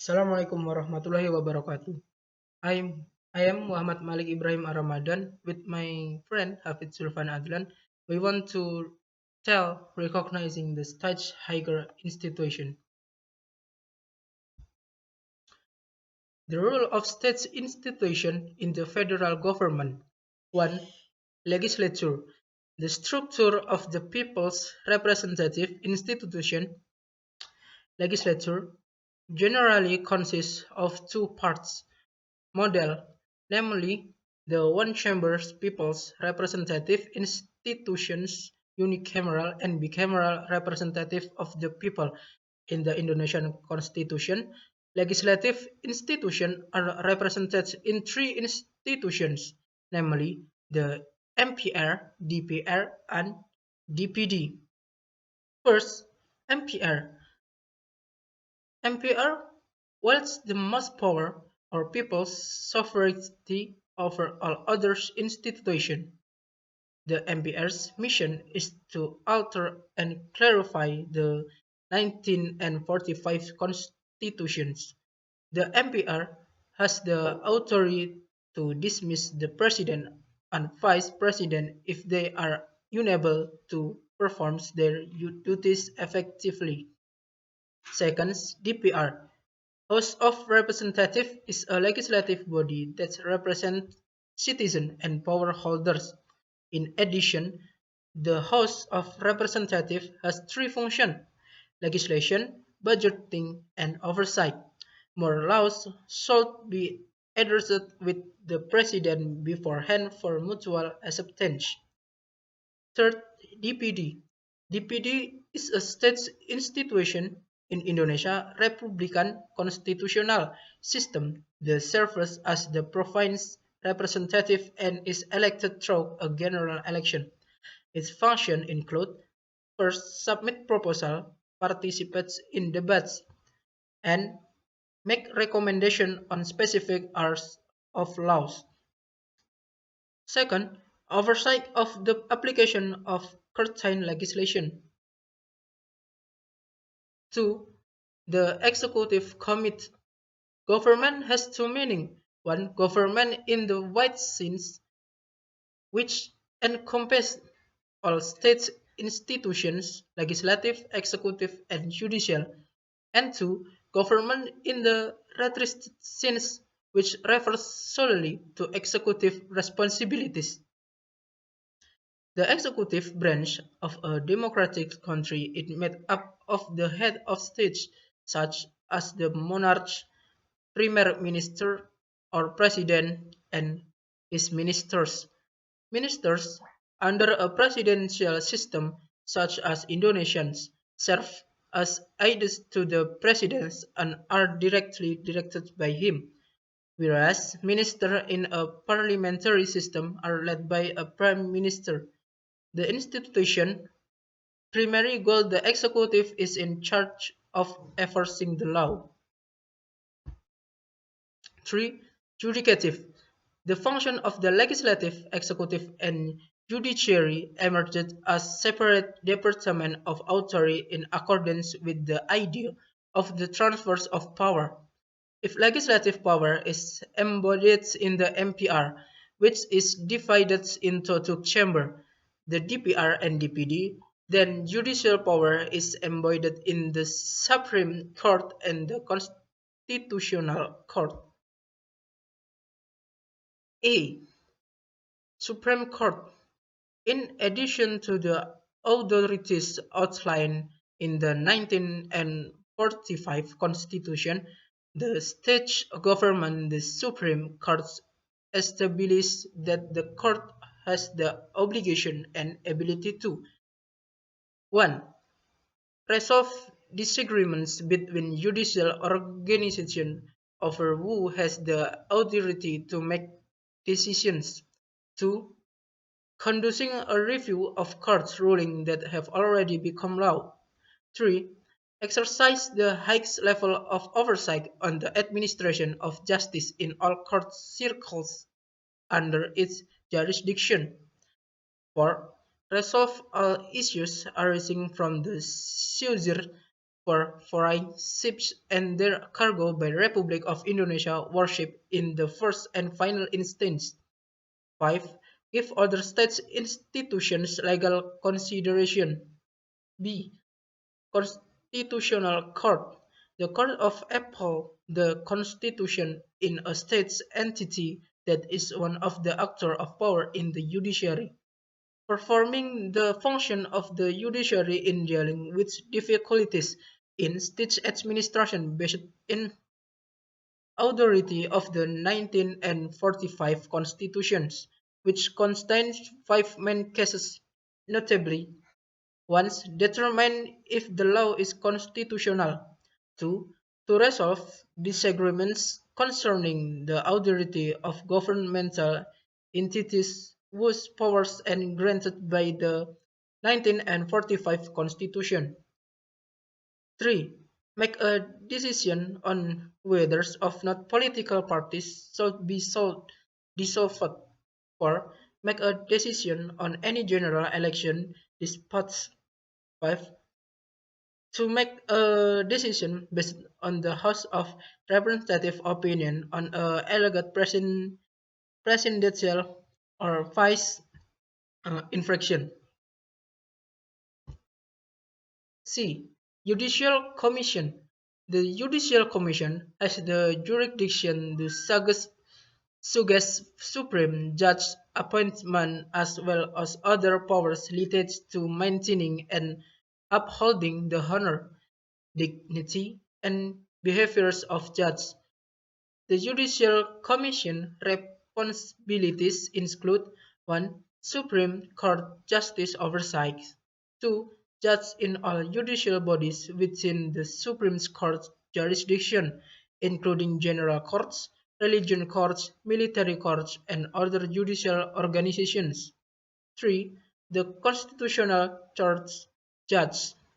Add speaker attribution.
Speaker 1: Assalamualaikum warahmatullahi wabarakatuh. I am Muhammad Malik Ibrahim Ramadan with my friend Hafid Sulfan Adlan. We want to tell recognizing the stage higher institution. The role of state institution in the federal government. 1. Legislature. The structure of the people's representative institution. Legislature generally consists of two parts. Model, namely the one-chamber people's representative institutions, unicameral and bicameral representative of the people in the Indonesian Constitution. Legislative institutions are represented in three institutions, namely the MPR, DPR, and DPD. First, MPR. MPR wields the most power or people's sovereignty over all other institutions. The MPR's mission is to alter and clarify the 1945 constitutions. The MPR has the authority to dismiss the president and vice president if they are unable to perform their duties effectively. Second, DPR. House of Representatives is a legislative body that represents citizens and power holders. In addition, the House of Representatives has three functions: legislation, budgeting, and oversight. More laws should be addressed with the President beforehand for mutual acceptance. Third, DPD. DPD is a state institution in Indonesia Republican constitutional system that serves as the province representative and is elected through a general election. Its functions include: first, submit proposal, participates in debates, and make recommendations on specific areas of laws. Second, oversight of the application of certain legislation. 2. The executive committee. Government has two meanings. One, government in the wide sense, which encompasses all state institutions, legislative, executive, and judicial. And two, government in the restricted sense, which refers solely to executive responsibilities. The executive branch of a democratic country is made up of the head of state, such as the monarch, premier minister, or president, and his ministers. Ministers, under a presidential system such as Indonesians, serve as aides to the president and are directly directed by him, whereas ministers in a parliamentary system are led by a prime minister. The institution primary goal: the executive is in charge of enforcing the law. 3. Judicative. The function of the legislative, executive, and judiciary emerged as separate departments of authority in accordance with the idea of the transfers of power. If legislative power is embodied in the MPR, which is divided into two chambers, the DPR and DPD, then judicial power is embodied in the Supreme Court and the Constitutional Court. A. Supreme Court. In addition to the authorities outlined in the 1945 Constitution, the state government, the Supreme Court, established that the court has the obligation and ability to: 1. Resolve disagreements between judicial organizations over who has the authority to make decisions. 2. Conducting a review of court rulings that have already become law. 3. Exercise the highest level of oversight on the administration of justice in all court circles under its jurisdiction. 4. Resolve all issues arising from the seizure for foreign ships and their cargo by Republic of Indonesia warship in the first and final instance. 5. Give other states institutions legal consideration. B. Constitutional Court. The court of uphold the constitution in a state's entity that is one of the actors of power in the judiciary, performing the function of the judiciary in dealing with difficulties in state administration based in authority of the 1945 constitutions, which contains five main cases, notably: 1. Determine if the law is constitutional. 2. To resolve disagreements concerning the authority of governmental entities whose powers are granted by the 1945 Constitution. 3. Make a decision on whether of not political parties should be dissolved. 4. Make a decision on any general election disputes. 5. To make a decision based on the House of Representatives' opinion on a alleged presidential or vice infraction. C. Judicial Commission. The Judicial Commission has the jurisdiction to suggest Supreme Judge appointment as well as other powers related to maintaining and upholding the honor, dignity, and behaviors of judges. The Judicial Commission responsibilities include: 1. Supreme Court justice oversight. 2. Judge in all judicial bodies within the Supreme Court's jurisdiction, including general courts, religion courts, military courts, and other judicial organizations. 3. The Constitutional Church Judge.